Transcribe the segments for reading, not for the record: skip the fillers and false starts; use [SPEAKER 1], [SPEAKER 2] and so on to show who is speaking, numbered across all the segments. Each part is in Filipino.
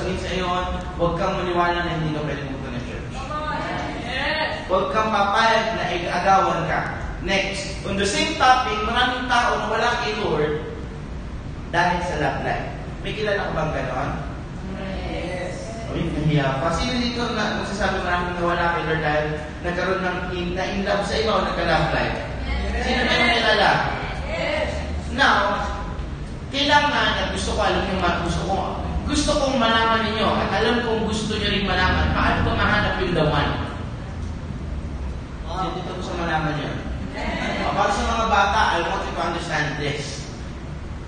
[SPEAKER 1] sabihin sa iyo, huwag kang maniwala na hindi ka pwede pumunta ng church. Huwag kang papayag na agawan ka. Next, on the same topic, maraming tao na wala kay Lord dahil sa love life. May kilala ka bang gano'n? Yes. Uy, nahiya pa. Sino dito na magsasabi maraming na wala kay Lord dahil nagkaroon ng in love sa iba o nagka-love life? Yes. Sino na yung kilala? Yes. Now, kailangan at gusto kong malaman ninyo at alam kong gusto nyo rin malaman paano ba mahanap yung the one. Dito ko sa malaman nyo. Para sa mga bata, I want you to understand this.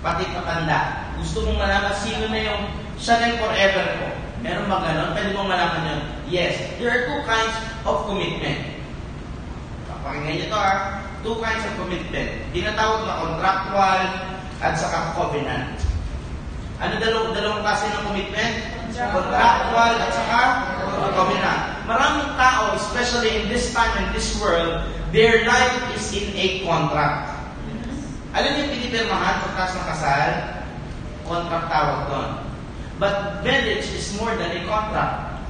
[SPEAKER 1] Pati patanda. Gusto mong malaman sino na yung siya na yung forever ko. Meron ba ganon? Pwede mong malaman yun? Yes. There are two kinds of commitment. Pakinggan nyo ito Two kinds of commitment. Tinatawag na contractual at saka covenant. Ano dalawang klase ng commitment? Contractual at saka covenant. Maraming tao, especially in this time and this world, their life is in a contract. Alam niyo yung pinipirmahan pagkas ng kasal? Contract tawag doon. But marriage is more than a contract.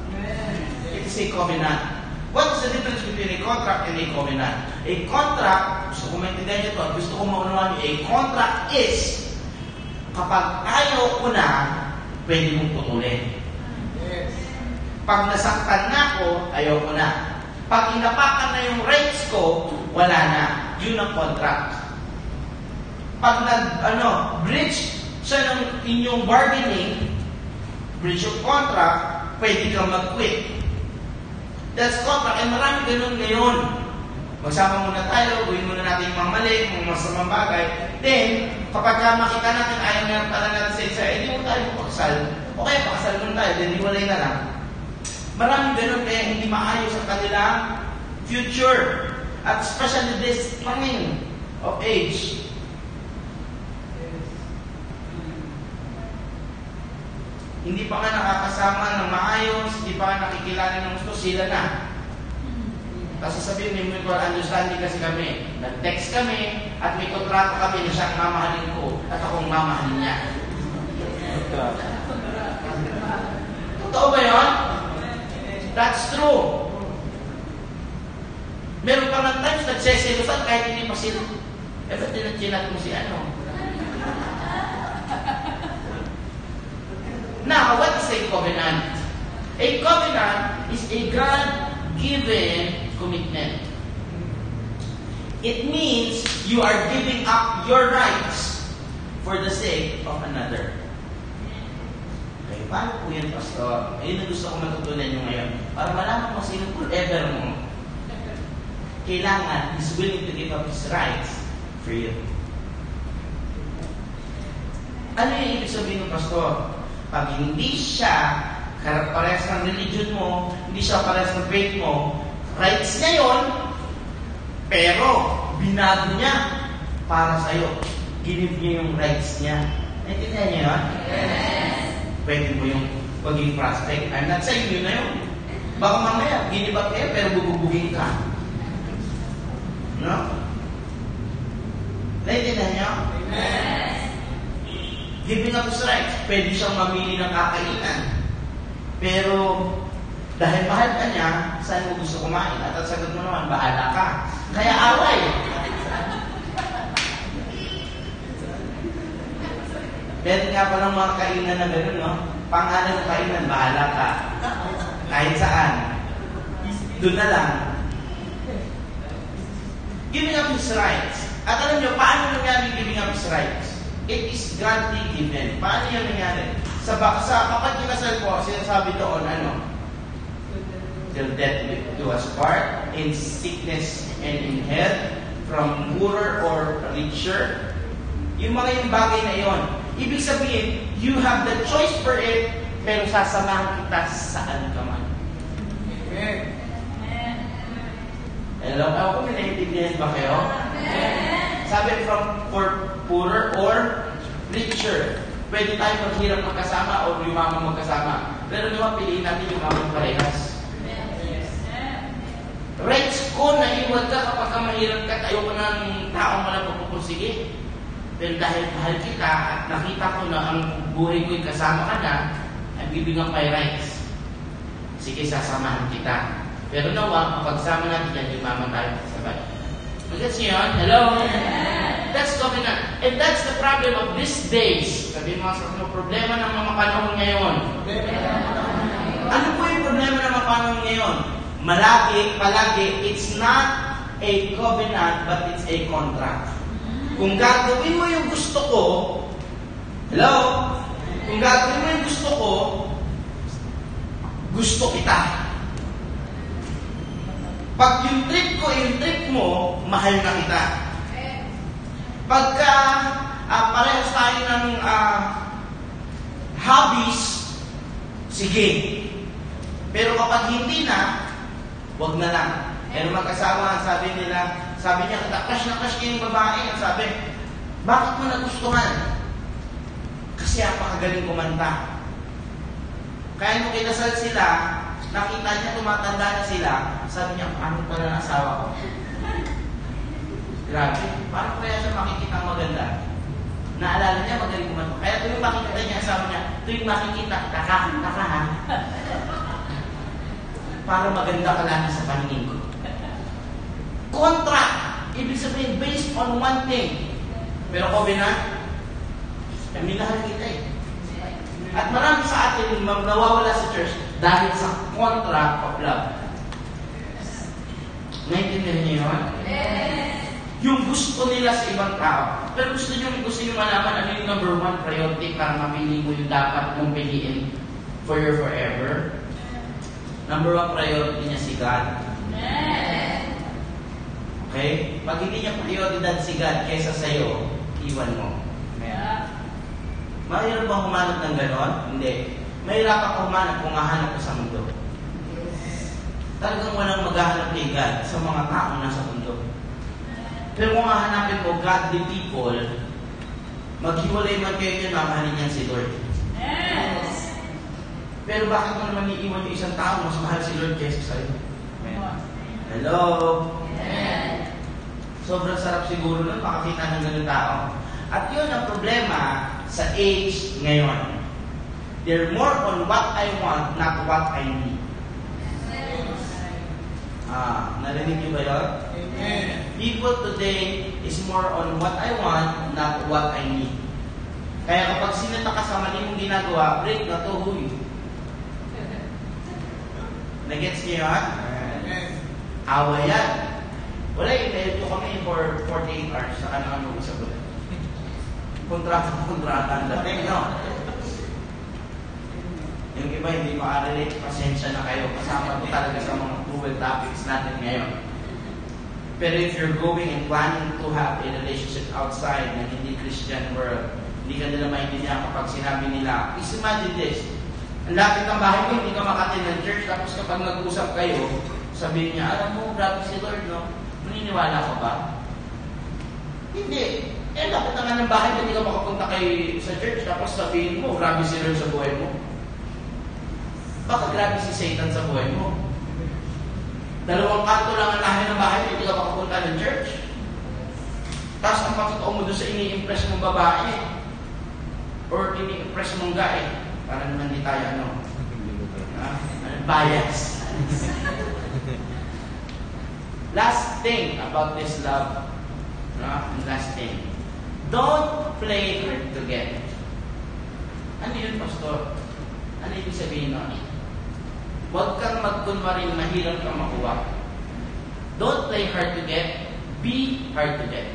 [SPEAKER 1] It is a covenant. What is the difference between a contract and a covenant? A contract, gusto ko maintindihan nyo ito, gusto ko maunawaan nyo, a contract is kapag ayaw ko na, pwede mong putulin. Pag nasaktan na ako, ayaw ko na. Pag inapakan na yung rights ko, wala na. Yun ang contract. Pag breach siya ng inyong bargaining, breach of contract, pwede kang mag-quit. That's contract. And marami ganun ngayon. Magsama muna tayo, gawin muna natin yung mga mali, mga masamang bagay. Then, kapag makita natin, ayaw na pala natin sa isa, hindi mo tayo pakasal. Okay, pakasal muna tayo, then hiwalay na lang. Maraming ganun kaya hindi maayos ang kanilang future. At especially this coming of age. Hindi pa nga nakakasama ng maayos, hindi pa nga nakikilala ng gusto, sila na. Tapos sasabihin, may mutual understanding kasi kami. Nag-text kami, at may kontrata kami na siyang mamahalin ko, at akong mamahalin niya. Totoo ba yun? That's true. Meron pa ng times nagseselosan kahit hindi pa sila. Eh, ba't tinat mo si ano? Now, what is a covenant? A covenant is a God-given commitment. It means you are giving up your rights for the sake of another. Okay, paano po yan, Pastor? Ayun ang gusto ko matutunan nyo ngayon. Para malaman mo sino forever mo, kailangan is willing to give up his rights for you. Ano yung ibig sabihin ng Pastor? Pag hindi siya parehas ng religion mo, hindi siya parehas ng faith mo, rights niya yun, pero binago niya para sa'yo. Give niya yung rights niya. Naintindihan niya yun? Yes. Pwede mo yung pagiging prospect. I'm not saying yun na yun. Baka mamaya, ginibak kayo, pero bububugin ka. No? Naintindihan niyo? Yes. Giving up his rights, pwede siyang mamili ng kakainan. Pero, dahil mahal ka niya, saan mo gusto kumain? At ang sagot mo naman, bahala ka. Kaya away. Meron nga palang mga kainan na gano'n, no? Pangalan ng kainan, bahala ka. Kahit saan. Doon na lang. Giving up his rights. At alam niyo, paano nangyari giving up his rights? It is godly given. Paano yan nangyari? Kapag kinasal po, sinasabi doon, till death do us part, in sickness and in health, from poorer or richer. Yung bagay na yon. Ibig sabihin, you have the choice for it, pero sasamahan kita saan ka man. Amen. Hello? Ako kung naiintindihan ba kayo? Amen. Sabi for poorer or richer. Pwede tayo maghirap magkasama o yumaman magkasama. Pero naman, piliin natin yumaman parehas. Rights ko na iwan ka kapag mahirap ka, tayo ko ng taong walang pagpupursige. Pero dahil mahal kita at nakita ko na ang buhay ko'y kasama ka na, I'm nagbibigyan kay rights. Sige, sasamahan kita. Pero nawa, pagsama natin yan, yumaman tayo sabay. Magets niyo yun? Hello? That's covenant. And that's the problem of these days. Sabi mo, problema ng mga panahon ngayon. Ano po yung problema ng mga panahon ngayon? Palagi, it's not a covenant, but it's a contract. Kung gagawin mo yung gusto ko, hello? Kung gagawin mo yung gusto ko, gusto kita. Pag yung trip ko, yung trip mo, mahal na kita. Pagka parehas tayo ng hobbies, sige. Pero kapag hindi na, wag na lang. Pero magkasama, sabi niya, crush na crush niya yung babae. Ang sabi, bakit mo nagustuhan? Kasi apakagaling kumanta. Kaya nung kinasal sila, nakita niya, tumatanda na sila, sabi niya, ano pala ng asawa ko? Grabe, parang kaya siya makikita maganda. Naalala niya, magaling kumanta. Kaya tuwing makikita niya, asawa niya, tuwing makikita, taka ha. Para maganda ka lang sa paningin ko. Contract, ibig sabihin, based on one thing. Pero covenant, minahal kita eh. At marami sa atin nawawala sa church dahil sa contract of love. Naintindihan niyo yun? Yung gusto nila sa ibang tao. Pero gusto nyo malaman ano yung number one priority para mapili mo yung dapat mong piliin for your forever. Number one priority niya si God. Okay? Pag hindi niya prioridad si God kaysa sa'yo, iwan mo. Mahirap bang humanap ng ganon? Hindi. Mahirap ako humanap kung hahanap ka sa mundo. Talagang walang maghahanap kay God sa mga taong nasa mundo. Pero kung hahanapin mo godly people, maghiwalay man kayo yun, mamahalin niyan si Lord. Yes. Pero bakit mo naman iiwan yung isang tao, mas mahal si Lord kaysa sa'yo? Hello? Yes. Sobrang sarap siguro nun, makakita ng ganun tao. At yun ang problema sa age ngayon. They're more on what I want, not what I need. Narinig niyo ba yun? Amen. People today is more on what I want, not what I need. Kaya kapag sinata ka sa mali mong ginagawa, break na to, huy. Nagets niyo yan? Awa yan. Wala, email ko kami for 48 hours sa ano-ano sa bulan. Kontrata ang dating, no? Yung iba hindi makarelate, pasensya na kayo. Kasama ko talaga sa mga cruel topics natin ngayon. Pero if you're going and planning to have a relationship outside ng hindi Christian world, hindi ka nila maintindihan kapag sinabi nila, please imagine this, ang lapit ng bahay mo, hindi ka makatin ng church, tapos kapag nag-usap kayo, sabihin niya, alam mo, grabe si Lord, no? Maniniwala ka ba? Hindi. Lapit na nga ng bahay, hindi ka makapunta sa church, tapos sabihin mo, grabe si Lord sa buhay mo. Baka grabe si Satan sa buhay mo. 2 kanto lang ang lahi ng bahay, hindi ka makapunta ng church. Tapos ang pagkatao mo doon sa ini-impress mong babae or ini-impress mong guy, para naman di tayo bias. Last thing about this love, last thing, don't play hard to get. Ano yun, Pastor? Ano ibig sabihin nun? Huwag kang magkunwaring mahirap kang makuha. Don't play hard to get, be hard to get.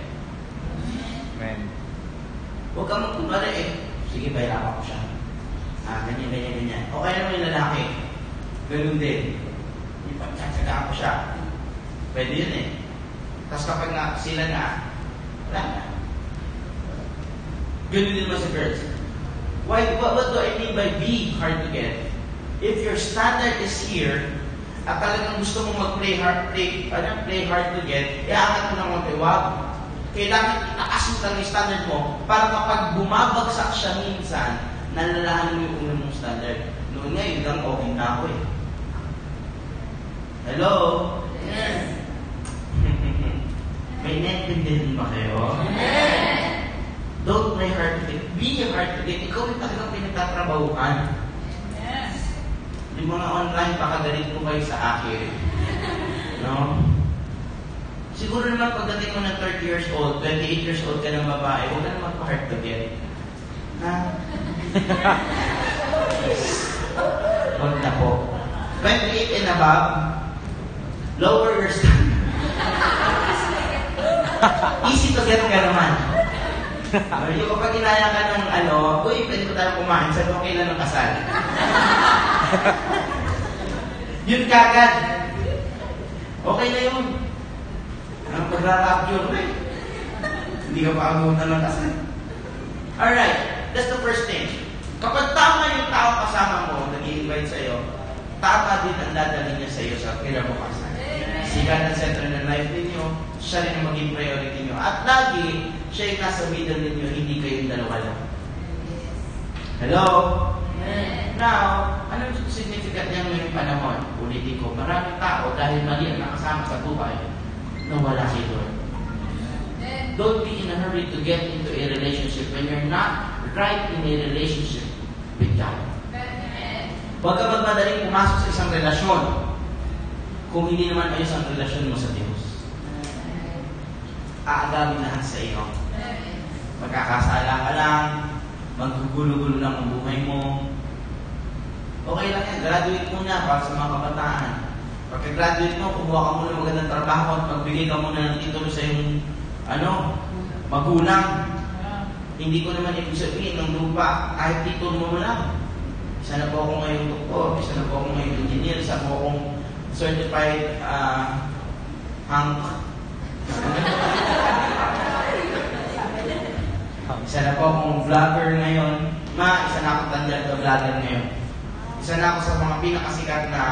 [SPEAKER 1] Amen. Huwag kang magkunwari sige, bayrapan ko siya. Ganyan. Okay naman yung lalaki. Ganun din. Ipagtsatsagaan ko siya. Pwede yun Tapos kapag sila na, wala na. Ganun din naman sa girls. What do I mean by be hard to get? If your standard is here, at talagang gusto mong mag-play hard to get, iaangat mo ng mag-iwag. Kailangan itaas mo lang yung standard mo para kapag bumabagsak siya minsan, nalalahan mo yung unang mong standard. Noon nga, yun lang okay na ako Hello? Yes. May naintindihan ba kayo? Yes. Don't play hard to get. Be hard to get. Ikaw yung talagang pinagtatrabahuhan. Yes. Yung mga online, baka galit po kayo sa akin. No? Siguro naman pagdating mo ng 30 years old, 28 years old ka ng babae, huwag ka na magpa-hard to get. Ha? Huwag na po. 28 and above, lower your standard. Easy to get ka naman. Yung kapag inaya ka ng uy, pwede ko tayo kumain, sabi ko kailan ng kasal. Yun kagad. Okay na yun. Ang pagra-rapture mo hindi ka pa agutan ng kasal. Alright, that's the first thing. Kapag tama yung tao kasama mo, nag-i-invite sa'yo, tama din ang dadalhin niya sa'yo sa kinabukasan. Sigat ang center ng life ninyo, siya rin ang maging priority niyo. At lagi, siya yung nasa middle ninyo, hindi kayong dalawa lang. Hello? Now, anong significant niya ngayong panahon? Ulitin ko, maraming tao dahil mali ang nakasama sa buhay, nawala si Lord. Don't be in a hurry to get into a relationship when you're not right in a relationship with God. Huwag ka magmadaling pumasok sa isang relasyon kung hindi naman ayos ang relasyon mo sa Diyos. Aagamin lahat sa iyo. Magkakasala ka lang, maggugulo-gulo lang ang buhay mo. Okay lang yan, graduate muna para sa mga kabataan. Pagka-graduate mo, kumuha ka muna ng magandang trabaho at magbigay ka muna ng titulo sa iyong magulang. Hindi ko naman ibig sabihin ng lupa, kahit titulo mo lang. Isa na po ako ngayong doktor, isa na po ako ngayong engineer, isa po akong certified hunk. Isa na po akong vlogger ngayon. Isa na akong tandiyan na vlogger ngayon. Isa na ako sa mga pinakasikat na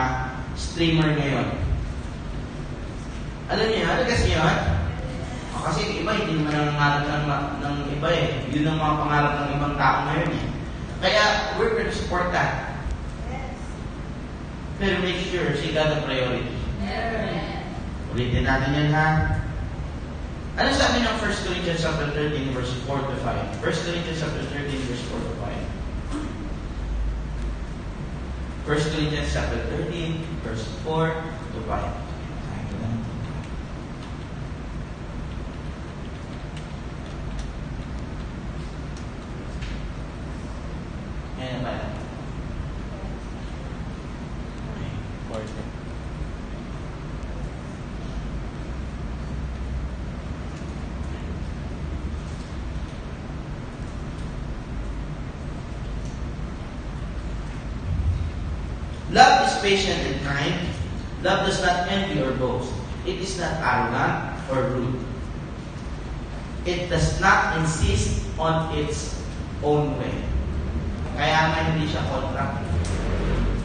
[SPEAKER 1] streamer ngayon. Alam niyo, ano kasi yun? Kasi iba, hindi naman nangangarap ng iba eh. Yun ang mga pangarap ng ibang tao ngayon eh. Kaya, we're going to support that. Pero make sure, she got the priority. Ulitin natin yan ha. Ano sabi ng 1 Corinthians chapter 13, verse 4 to 5? 1 Corinthians chapter 13, verse 4 to 5. 1 Corinthians chapter 13, verse 4 to 5. Ayan ba? Okay, 4. Love is patient and kind. Love does not envy or boast. It is not arrogant or rude. It does not insist on its own way. Kaya nga hindi siya contract.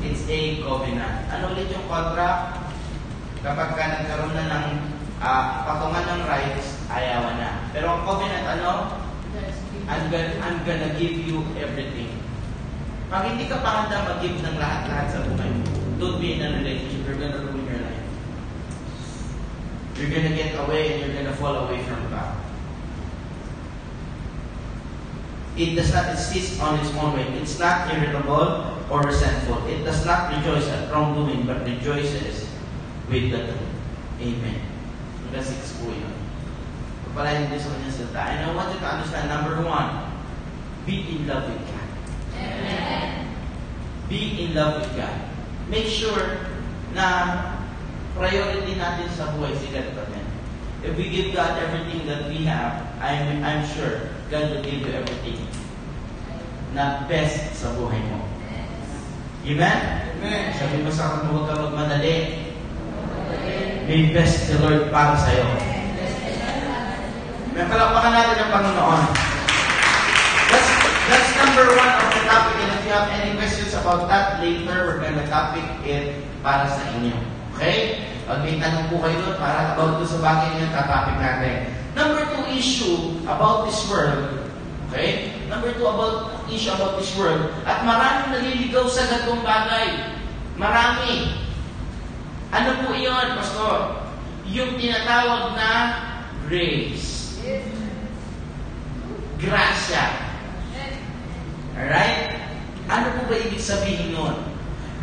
[SPEAKER 1] It's a covenant. Ano ulit yung contract? Kapag ka nagkaroon na ng patungan ng rights, ayawan na. Pero ang covenant, ano? I'm gonna give you everything. Pag hindi ka pa handa mag-give ng lahat-lahat sa buhay mo, don't be in a relationship. You're gonna ruin your life. You're gonna get away and you're gonna fall away from God. It does not insist on its own way. It's not irritable or resentful. It does not rejoice at wrongdoing, but rejoices with the truth. Amen. Hanggang 6 po yun. Pagpalain din sa kanyang salita. And I want you to understand, number 1, be in love with God. Amen. Be in love with God. Make sure na priority natin sa buhay si God natin. If we give God everything that we have, I'm sure God will give you everything na best sa buhay mo. Amen? Amen. Sabi mo sa akin, huwag ka magmadali. May best the Lord para sa'yo. May palakpakan natin ang Panginoon. That's number 1 of the topic. And if you have any questions about that, later we're gonna topic it para sa inyo. Okay? Pag may tanong po kayo doon, para about doon sa bagay niyo, topic natin. Number 2 issue about this world. Okay? Number 2 issue about this world. At maraming naliligaw sa gatong bagay. Marami. Ano po iyon, Pastor? Yung tinatawag na grace. Gracia. Alright? Ano po ba ibig sabihin nun?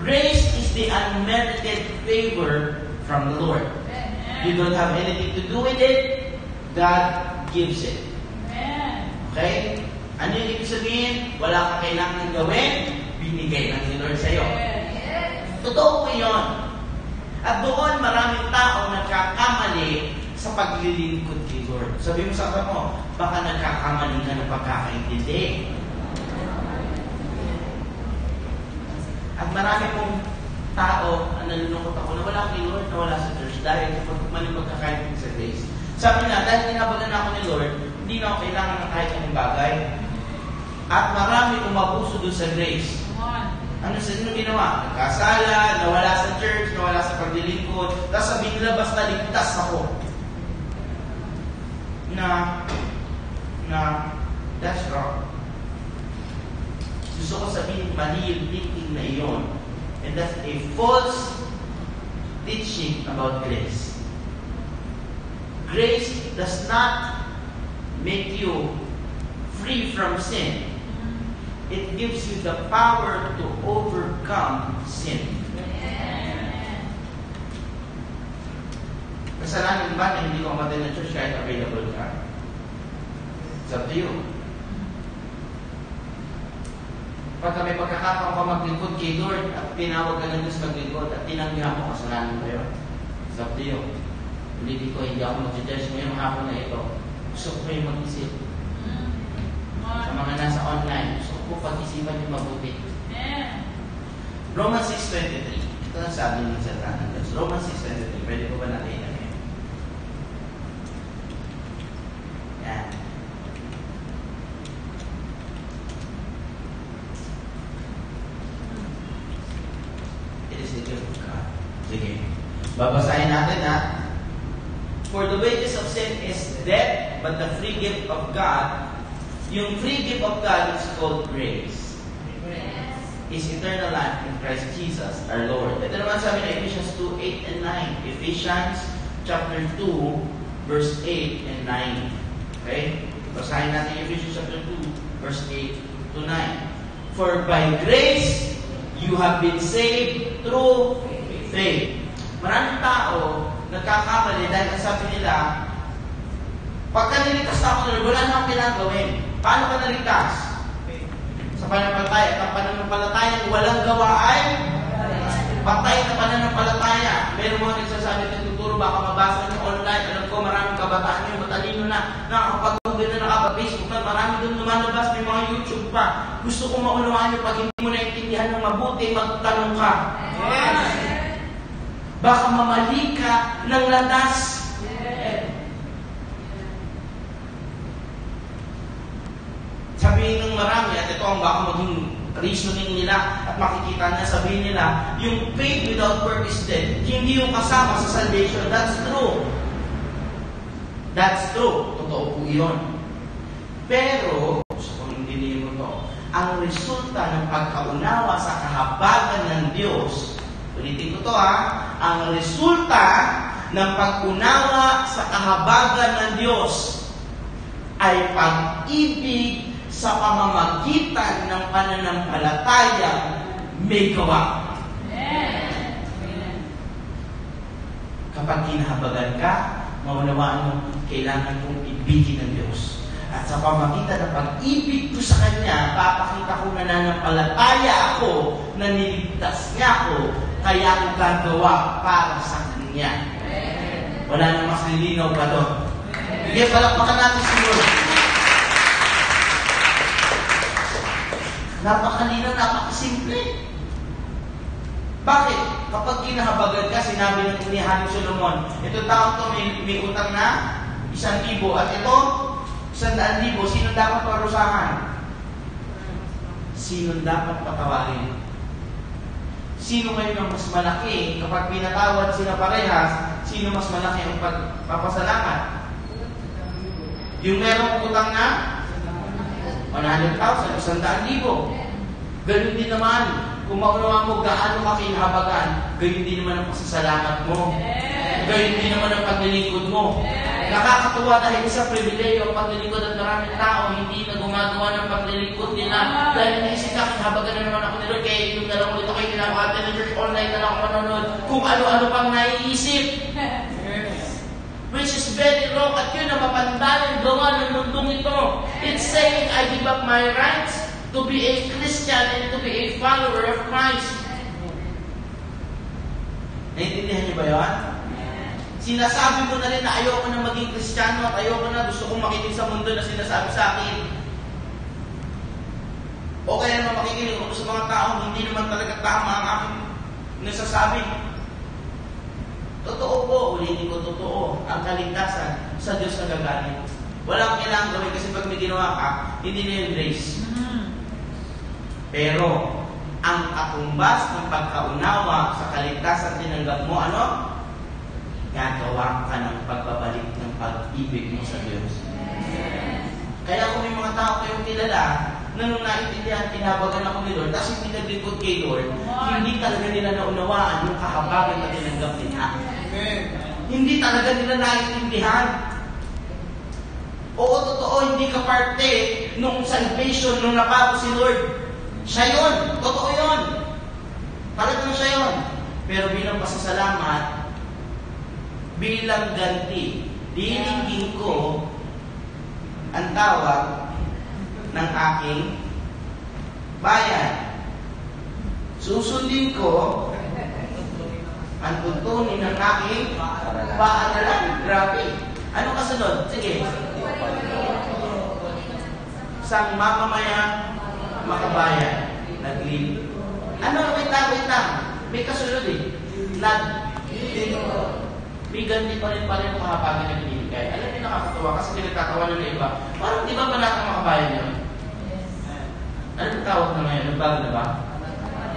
[SPEAKER 1] Grace is the unmerited favor from the Lord. You don't have anything to do with it. God gives it. Okay? Ano yung ibig sabihin? Wala ka kailangan gawin, binigay ng Lord sa'yo. Totoo po yun. At doon maraming tao nagkakamali sa paglilingkod kay Lord. Sabi mo sa kanya mo, baka nagkakamali ka ng pagkakaintindi. At marami pong tao ang nalulungkot ako na wala kay Lord, na wala sa church dahil mali pagkakaintindi sa grace. Sabi nga, dahil tinabagan ako ni Lord, hindi na ako kailangan ng kahit anong bagay. At marami umabuso doon sa grace. Ano sa inyo ginawa? Nagkasala, nawala sa church, nawala sa paglilingkod, tapos sabi nila basta ligtas ako. That's wrong. Gusto ko sabihin, mali yung thinking na iyon. And that's a false teaching about grace. Grace does not make you free from sin. It gives you the power to overcome sin. Kasalanan ba na hindi ko umatay ng church kahit available ka? It's up to you. Pagka may pagkakataon ka maglingkod kay Lord at tinawag ka ng Diyos maglingkod at tinanggihan mo, kasalanan ba yun? It's up to you. Hindi ako mag-judge ngayong hapon na ito. Gusto ko kayo mag-isip. Sa mga nasa online, gusto ko pag-isipan yung mabuti. Romans 6:23. Ito ang sabi ng Satan ng Diyos. Romans 6:23. Pwede ko ba natin yan? Yan. It is the gift of God. Sige. Babasahin natin ha. For the wages of sin is death, but the free gift of God, yung free gift of God is called grace. Is eternal life in Christ Jesus, our Lord. Ito naman sabi na Ephesians 2:8 and 9. Ephesians chapter 2, verse 8 and 9. Okay? Basahin natin Ephesians chapter 2, verse 8 to 9. For by grace, you have been saved through faith. Maraming tao nagkakamali dahil ang sabi nila, pagka niligtas na ako na wala na akong ginagawin. Paano ka naligtas? Sa pananampalataya. At ang pananampalataya walang gawa ay patay na pananampalataya. Meron mga nagsasabi na tuturo, baka mabasa nyo online. Alam ko maraming kabataan yung matalino na nakakapag-google na nakaka-Facebook na marami doon lumalabas, may mga YouTube pa. Gusto kong maunawaan nyo, pag hindi mo naintindihan ng mabuti, magtanong ka. Baka mamali ka ng landas. Sabihin ng marami, at ito ang baka maging reasoning nila at makikita na sabihin nila, yung faith without work is dead. Hindi yung kasama sa salvation. That's true. That's true. Totoo po yun. Pero, gusto kong hindi mo to, ang resulta ng pagkaunawa sa kahabagan ng Diyos, ulitin ko to ang resulta ng pag-unawa sa kahabagan ng Diyos ay pag-ibig sa pamamagitan ng pananampalataya may gawa. Kapag kinahabagan ka, maunawaan mo, kailangan kong ibigin ng Diyos. At sa pamamagitan ng pag-ibig ko sa Kanya, papakita ko na nanampalataya ako, na niligtas niya ako, kaya ako gagawa para sa Kanya. Wala nang mas lilinaw pa doon. Sige, palakpakan natin siguro. Napakalinaw, napakasimple. Bakit? Kapag kinahabagan ka, sinabi ng ni Haring Solomon, ito tao to may utang na 1,000 at ito 100,000. Sino dapat parusahan? Sino dapat patawarin? Sino ngayon ang mas malaki? Kapag pinatawad sila parehas, sino mas malaki ang pagpapasalamat? Yung merong utang na 100,000, 100,000. Ganun din naman, kung maunawa mo gaano ka kinahabagan, gayon din naman ang pasasalamat mo. Gayon din naman ang paglilingkod mo. Nakakatuwa dahil sa pribileyo ang paglilingkod at maraming tao hindi na gumagawa ng paglilingkod nila. Dahil naisip na kinahabagan na naman ako ni Lord, kaya yung na lang ulit ako kinakawate ng church online na lang ako manonood kung ano-ano pang naiisip. Which is very wrong at yun ang mapandaling gawa ng mundong ito. It's saying, I give up my rights to be a Christian and to be a follower of Christ. Naintindihan niyo ba yun? Sinasabi ko na rin na ayoko na maging Kristiyano at ayoko na gusto kong makinig sa mundo na sinasabi sa akin. O kaya naman makikinig ako sa mga tao hindi naman talaga tama ang aking nasasabi. Totoo po, ulitin ko totoo, ang kaligtasan sa Diyos na gagaling. Walang kailangan gawin kasi pag may ginawa ka, hindi na yung grace. Pero, ang katumbas ng pagkaunawa sa kaligtasan tinanggap mo, ano? Gagawa ka ng pagbabalik ng pag-ibig mo sa Diyos. Kaya kung may mga tao kayong kilala, na nung naintindihan, tinabagan ako ni Lord, tapos hindi naglingkod kay Lord, hindi talaga nila naunawaan yung kahabagan na tinanggap nila. Hindi talaga nila naintindihan. Oo, totoo, hindi ka parte nung salvation, nung napago si Lord. Siya yun. Totoo yun. Talagang siya yun. Pero bilang pasasalamat, bilang ganti, dinigin ko ang tawag ng aking bayan. Susundin ko ang tuntunin ng aking paaralan. Grabe. Ano kasunod? Sige. Sang mamamayan, makabayan, naglilingkod. Ano? Wait lang. May kasunod eh. May ganti pa rin ang kahabagan ng binibigay. Alam niyo, nakakatawa kasi pinagtatawanan ng iba. Parang di ba Banatang Makabayan yun? Anong tawag na ngayon? Nagbago na ba?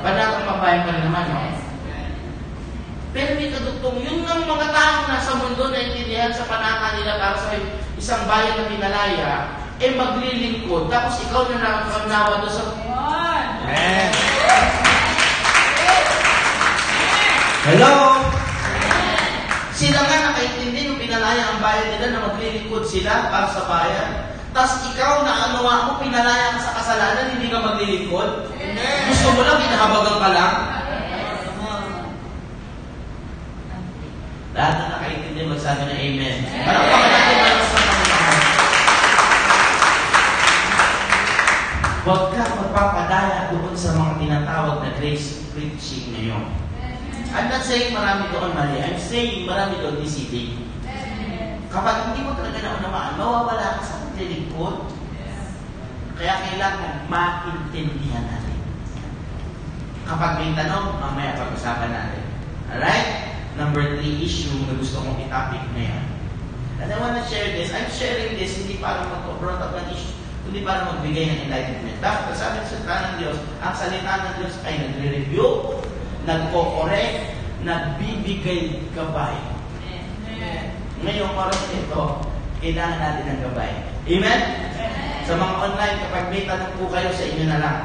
[SPEAKER 1] Banatang Makabayan pa rin naman, no? Pero may kadugtong, yun ng mga taong nasa mundo na intindihan sa panaka nila para sa isang bayan na pinalaya, eh maglilingkod. Tapos ikaw na nakakanawa doon sa... Amen! Hello? Sila nga nakaintindi nung pinalaya ang bayan nila na maglilingkod sila para sa bayan. Tapos ikaw na anuwa mo, pinalaya ka sa kasalanan, hindi ka maglilingkod? Gusto mo lang, hinahabagan ka lang? Lahat na nakaintindi, magsabi na Amen. Palakpakan natin para sa Panginoon. Huwag ka magpapadaya doon sa mga tinatawag na grace preaching ngayon. I'm not saying marami doon mali. I'm saying marami doon deceiving. Kapag hindi mo talaga naunawaan, mawawala ka sa paglilingkod. Kaya kailangan maintindihan natin. Kapag may tanong, mamaya pag-usapan natin. Alright? Number 3 issue na gusto kong i-topic na yan. And I want to share this. I'm sharing this hindi para mag-brought up ng issue, kundi para magbigay ng enlightenment. Bakit? Sabi sa salita ng Diyos, ang salita ng Diyos ay nagre-review, nagko-correct, nagbibigay gabay. Ngayong oras ito, kailangan natin ng gabay. Amen? Sa mga online, kapag may tanong po kayo, sa inyo na lang.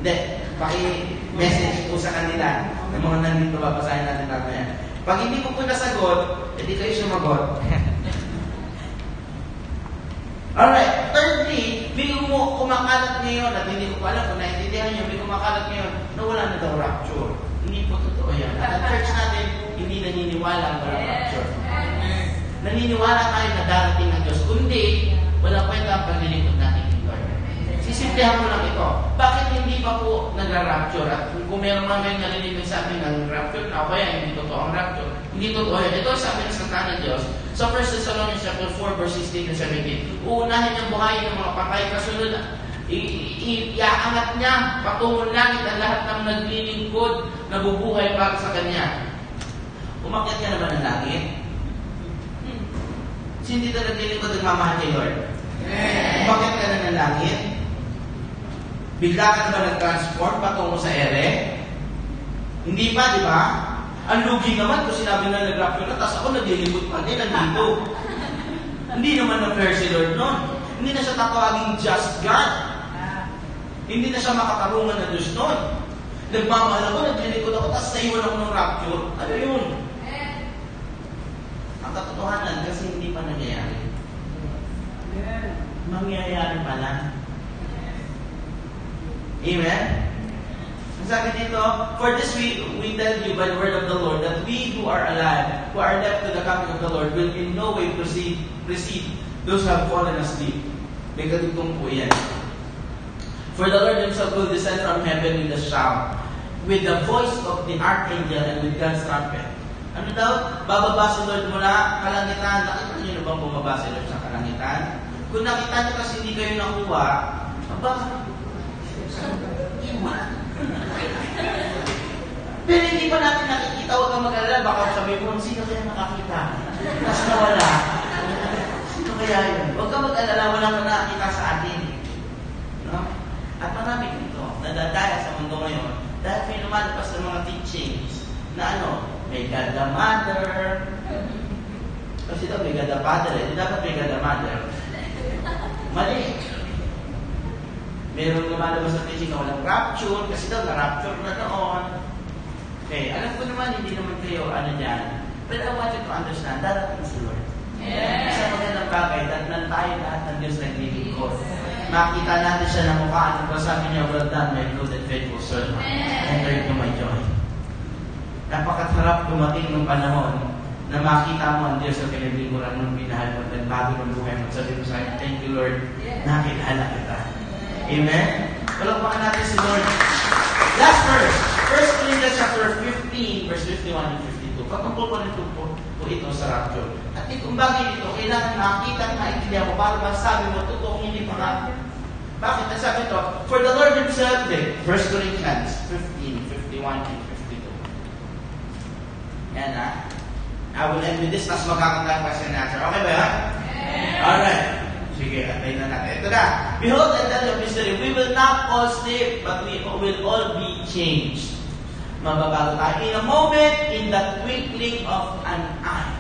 [SPEAKER 1] Hindi, paki-message po sa kanila ng mga nandito, babasahin natin natin. Pag hindi ko po nasagot, hindi kayo sumagot. Alright, thirdly, may kumakalat ngayon, at hindi ko pa alam kung naintindihan nyo, may kumakalat ngayon na wala na daw rapture. Hindi po totoo yan. At ang church natin, hindi naniniwala ang walang rapture. Naniniwala tayo na darating ng Diyos. Kundi, wala kwenta ang paglilingkod natin ni Lord. Sisimplihan mo lang ito. Bakit hindi pa po nagra-rapture? At kung meron man kayong narinig sa amin ng rapture, na kaya hindi totoo ang rapture. Hindi totoo yan. Ito sabi ng salita ng Diyos. So 1 Thessalonians chapter 4, verse 16 to 17. Uunahin niyang buhayin ng mga patay. Kasunod, iaangat niya patungong langit ang lahat ng naglilingkod na bubuhay para sa Kanya. Umakyat ka na ba ng langit? Hindi ka naglilingkod ng mamahal kay Lord? Umakyat ka na ng langit? Bigla ka na ba nag-transport patungo sa ere? Hindi pa, di ba? Ang lugi naman kung sinabi na nag-rapture na, tapos ako naglilingkod pa din, nandito. Hindi naman na-fair si Lord nun. Hindi na siya tatawaging just God. Hindi na siya makatarungan na Diyos nun. Nagmamahal ako, naglilikod ako, tapos naiwan ako ng rapture. Ano yun? Ang katotohanan, kasi hindi pa nangyayari. Mangyayari pa lang. Amen? Ang sabi dito, for this we tell you by the word of the Lord that we who are alive, who are left to the coming of the Lord, will in no way precede those who have fallen asleep. May kadugtong po yan. For the Lord himself will descend from heaven with a shout, with the voice of the archangel and with God's trumpet. Ano daw? Bababa si Lord mula kalangitan. Nakita niyo na bang bumaba si Lord sa kalangitan? Kung nakita niyo kasi hindi kayo nakuha, aba, iwan. Pero hindi pa natin nakikita, huwag kang mag-alala, baka sabihin mo, sino kaya nakakita? Tapos nawala. Sino kaya yun? Huwag kang mag-alala, walang nakakita sa atin. No? At marami dito, nadadaya sa mundo ngayon, dahil may lumalabas ng mga teachings na may God the Mother. Kasi daw may God the Father, hindi dapat may God the Mother. Mali. Meron lumalabas na teaching na walang rapture, kasi daw na-rapture na noon. Okay, alam ko naman, hindi naman kayo dyan. But I want you to understand, darating si Lord. Yes. Isang magandang bagay, dahil tayo lahat ng Diyos na naglilingkod. Makita natin siya ng mukha. Ano ba sabi niya? Well done, my good and faithful servant. Enter into my joy. Napakasarap dumating ng panahon na makita mo ang Diyos sa kinaglingkuran ng pinahal mo at bago ng buhay mo. Sabi mo sa akin, thank you Lord, nakilala kita. Amen? Palakpakan natin si Lord. Last verse. 1 Corinthians chapter 15, verse 51 and 52. Patungkol pa nito po ito sa rapture. At kung bagay dito, kailangan makita at maintindihan mo para masabi mo, totoong hindi pa nga. Bakit? Ang sabi ito, for the Lord himself, 1 Corinthians 15, 51 and 52. Yan I will end with this, mas magkakanta pa siya na answer. Okay ba yan? Alright. Sige, atay na natin. Ito na. Behold, I tell you a mystery. We will not all sleep, but we will all be changed. Mababago tayo in a moment, in the twinkling of an eye,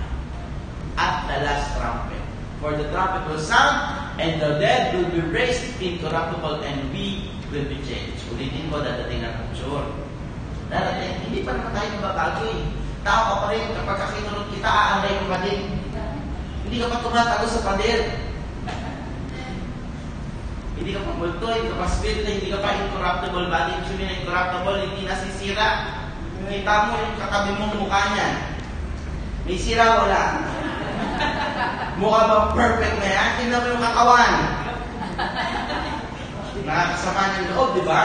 [SPEAKER 1] at the last trumpet. For the trumpet will sound, and the dead will be raised incorruptible, and we will be changed. Ulitin ko, dadating na rapture. Dadating, hindi pa naman tayo mababago eh. Tao ka pa rin, kapag kakinunod kita, aanday ka pa din. Hindi ka pa tumatago sa pader. Hindi ka pa multo, hindi ka pa spirit, hindi ka pa incorruptible body. Ibig sabihin na incorruptible, hindi nasisira. Kita mo yung katabi mong mukha niya. May sira, wala. Mukha ba perfect na yan? Tingnan mo yung katawan. Nakakasama ng loob, di ba?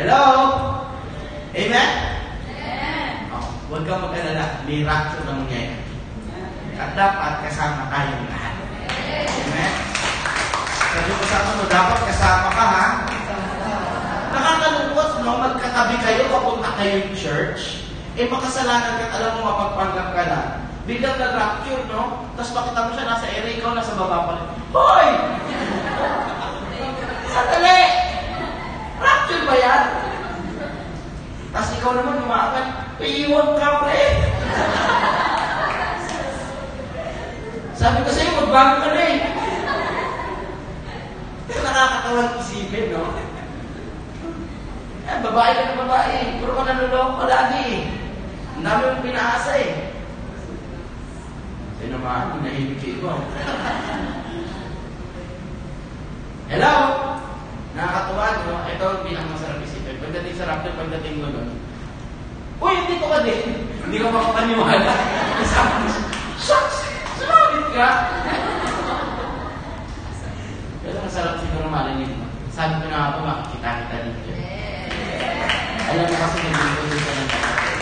[SPEAKER 1] Hello? Amen? Huwag kang mag-alala. May rapture na mangyayari. At dapat kasama tayong lahat. Amen? Sabi ko sa mo, dapat kasama ka, ha? Nakakalungkot, no? Magkatabi kayo, papunta kayo yung church. Makasalanan ka, alam mo, mapagpanggap ka na. Biglang nag-rapture, no? Tapos pakita mo siya, nasa area, ikaw nasa baba pa rin. Hoy! Sandali! Rapture ba yan? Tapos ikaw naman, umaakad, iiwan ka pa eh. Sabi ko sa'yo, magbago ka na eh. Nakakatawang isipin, no? Babae ka na babae. Puro ka nanulong ka lagi eh. Ang dami mong pinaasa eh. Sino naman, hinahimik ko. Hello? Nakakatuwa, no? Ito ang pinakamasarap isipin. Pagdating sa rapture, pagdating mo doon. Uy, dito ka din. Hindi ka makapaniwala. Sabi ko, shucks! Sumabit ka! Pero masarap siguro marinig mo. Sabi ko na ako, makikita kita dito. Alam mo kasi nag-iwan dito ng kapatid.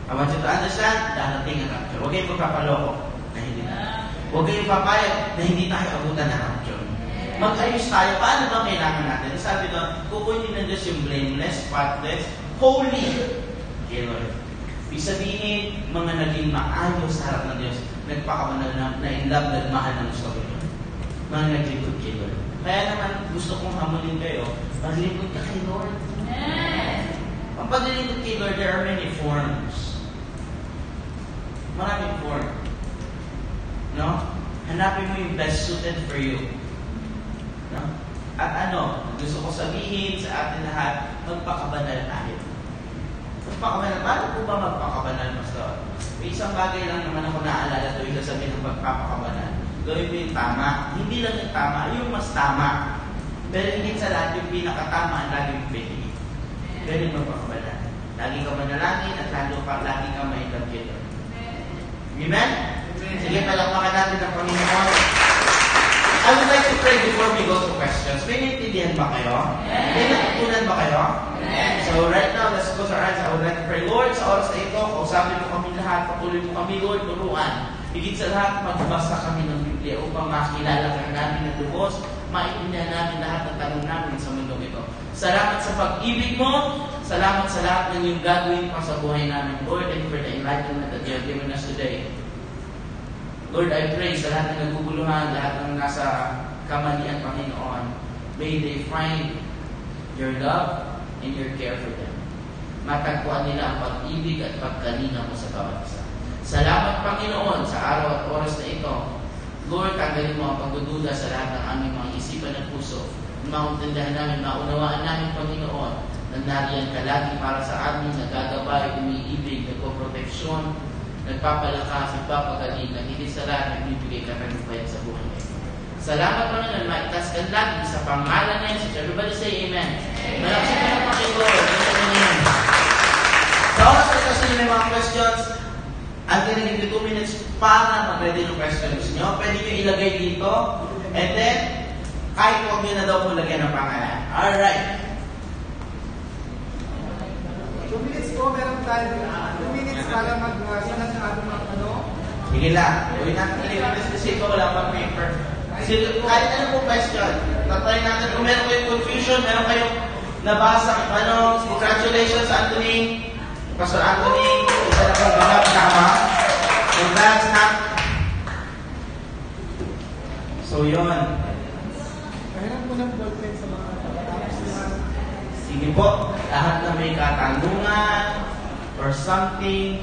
[SPEAKER 1] I want you to understand, darating ang rapture. Huwag kayong magpapaloko na hindi na. Huwag kayong papayag na hindi tayo abutan ng rapture. Mag-ayos tayo. Paano ba kailangan natin? Sabi doon, kukunin ng Diyos yung blameless, spotless, holy. Okay, Lord. Ibig sabihin, mga naging maayos sa harap ng Diyos, nagpakamanal na in love, nagmahal ng gusto ko. Mga naglingkod kay Lord. Kaya naman, gusto kong hamulin kayo, maglingkod ka kay Lord. Ang paglilingkod kay Lord, there are many forms. Maraming form. No? Hanapin mo yung best suited for you. No? At gusto ko sabihin sa atin lahat, magpakabanal tayo. Magpakabanal. Paano po ba magpakabanal, Pastor? May isang bagay lang naman ako naalala tuwing sasabihin ng pagpapakabanal. Gawin mo yung tama. Hindi lang yung tama, yung mas tama. Pero hindi sa lahat yung pinakatama ang laging pwede. Gawin mo magpakabanal. Lagi ka manalangin at lagi ka maitagin. Amen? Sige, palakpakan natin ang Panginoon. I would like to pray before we go to questions. May naintindihan ba kayo? May natutunan ba kayo? So right now, let's close our eyes. I would like to pray. Lord, sa oras na ito, kausapin mo kami lahat, patuloy mo kami, Lord, turuan. Higit sa lahat, magbasa kami ng Biblia upang makilala ka namin ng lubos, maintindihan namin lahat ng tanong namin sa mundong ito. Salamat sa pag-ibig mo. Salamat sa lahat ng iyong gagawin pa sa buhay namin, Lord, and for the enlightenment that you have given us today. Lord, I pray sa lahat ng naguguluhan, lahat ng nasa kamalian, Panginoon, may they find your love and your care for them. Matagpuan nila ang pag-ibig at pagkalinga mo sa bawat isa. Salamat, Panginoon, sa araw at oras na ito. Lord, tanggalin mo ang pagdududa sa lahat ng aming mga isipan at puso. Mauntindahan namin, maunawaan namin, Panginoon, na nariyan ka lagi para sa amin, nagagabay, umiibig, nagpoproteksyon, nagpapalakas, nagpapagaling, na hindi sa lahat nagbibigay ka ng buhay sa buhay ngayon. Salamat, Panginoon, maitas ka lagi sa pangalan na Jesus. Everybody say Amen. Malaksin ka ng Panginoon. Amen. Sa oras na kasi may mga questions, I'm gonna give you 2 minutes para mag-ready ng questions nyo. Pwede nyo ilagay dito, and then, kahit huwag nyo na daw po lagyan ng pangalan. Alright.
[SPEAKER 2] 2 minutes po, meron tayo. 2 minutes para mag-salat ng ating mga tanong.
[SPEAKER 1] Sige lang. Gawin natin 3 minutes kasi ito wala pang paper. Kahit ano po question, tatry natin kung meron kayong confusion, meron kayong nabasa, congratulations Anthony, Pastor Anthony, isa na pang ganap tama. Congrats na. So yun.
[SPEAKER 2] Kailan po ng ballpen sa mga
[SPEAKER 1] Sige po, lahat na may katanungan or something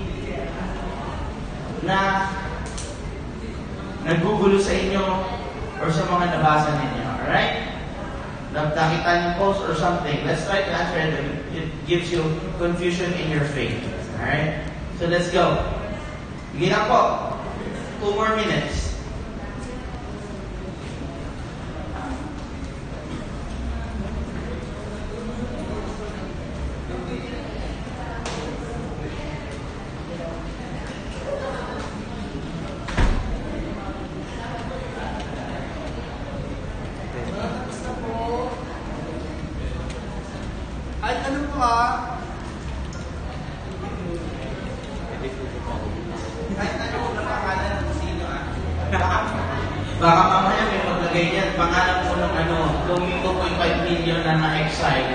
[SPEAKER 1] na nagugulo sa inyo or sa mga nabasa ninyo. Alright? Nakita niyo post or something. Let's try to answer it. It gives you confusion in your faith. Alright? So let's go. Sige na po. 2 more minutes.
[SPEAKER 2] Ay, ano po
[SPEAKER 1] Kahit ano po na pangalan ng sino Baka mamaya may maglagay yan. Pangalan po ng going 2.5 million na na-exile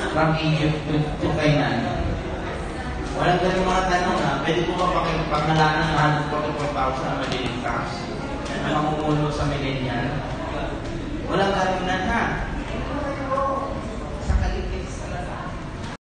[SPEAKER 1] from Egypt to Canaan. Walang ganyung mga tanong pwede po ba pakipagngalanan ng 144,000 na maliligtas? Ang mamumuno sa millennial? Walang ganun na